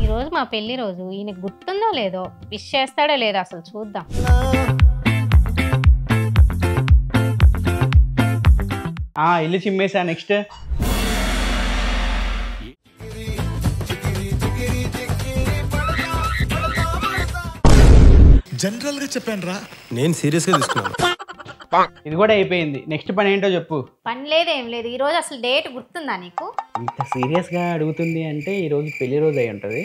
ఈరోజు మా పెళ్లి రోజు, ఈయన గుర్తుందో లేదో, విష్ చేస్తాడో లేదో అసలు చూద్దాం. ఇల్లు చిమ్మేసా. నెక్స్ట్ జనరల్ గా చెప్పాను రా, నేను సీరియస్ గా తీసుకున్నాను. ఇది కూడా అయిపోయింది. నెక్స్ట్ పని ఏంటో చెప్పు. పని లేదేం లేదు. ఈ రోజు అసలు డేట్ గుర్తుందా నీకు? ఇంత సీరియస్గా అడుగుతుంది అంటే ఈరోజు పెళ్లి రోజు అయి ఉంటుంది.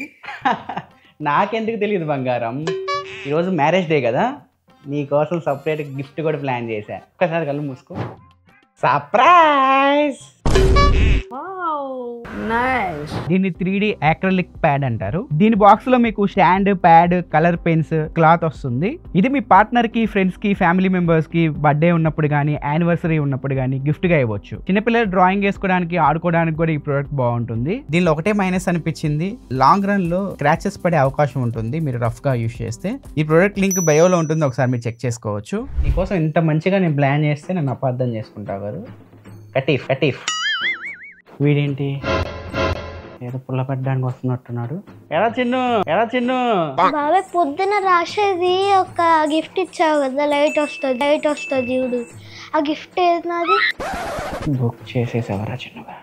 నాకెందుకు తెలియదు బంగారం. ఈరోజు మ్యారేజ్ డే కదా, నీకోసం సపరేట్ గిఫ్ట్ కూడా ప్లాన్ చేశా. ఒక్కసారి కళ్ళు మూసుకో. సర్ప్రైజ్! దీన్ని 3D యాక్రిలిక్ ప్యాడ్ అంటారు. దీని బాక్స్ లో మీకు stand, pad, colour pens, cloth వస్తుంది. ఇది మీ పార్ట్నర్ కి, ఫ్రెండ్స్ కి, ఫ్యామిలీ మెంబర్స్ కి బర్త్డే ఉన్నప్పుడు కానీ, యానివర్సరీ ఉన్నప్పుడు కానీ గిఫ్ట్ గా ఇవ్వచ్చు. చిన్నపిల్లలు డ్రాయింగ్ వేసుకోవడానికి, ఆడుకోవడానికి కూడా ఈ ప్రోడక్ట్ బాగుంటుంది. దీనిలో ఒకటే మైనస్ అనిపించింది, లాంగ్ రన్ లో స్క్రాచెస్ పడే అవకాశం ఉంటుంది మీరు రఫ్ గా యూజ్ చేస్తే. ఈ ప్రోడక్ట్ లింక్ బయోలో ఉంటుంది, ఒకసారి మీరు చెక్ చేసుకోవచ్చు. నీకోసం ఇంత మంచిగా నేను ప్లాన్ చేస్తే నన్ను అపార్థం చేసుకుంటా గారు. కటీఫ్ వీడేంటి ఏదో పుల్ల పెట్టడానికి వస్తున్నట్టున్నాడు. ఎలా చిన్ను బాబాయ్ పొద్దున రాసేది ఒక గిఫ్ట్ ఇచ్చావు కదా, లైట్ వస్తుంది చూడు. ఆ గిఫ్ట్ ఏది? నాది బుక్ చేసేసేవరా చిన్నగా.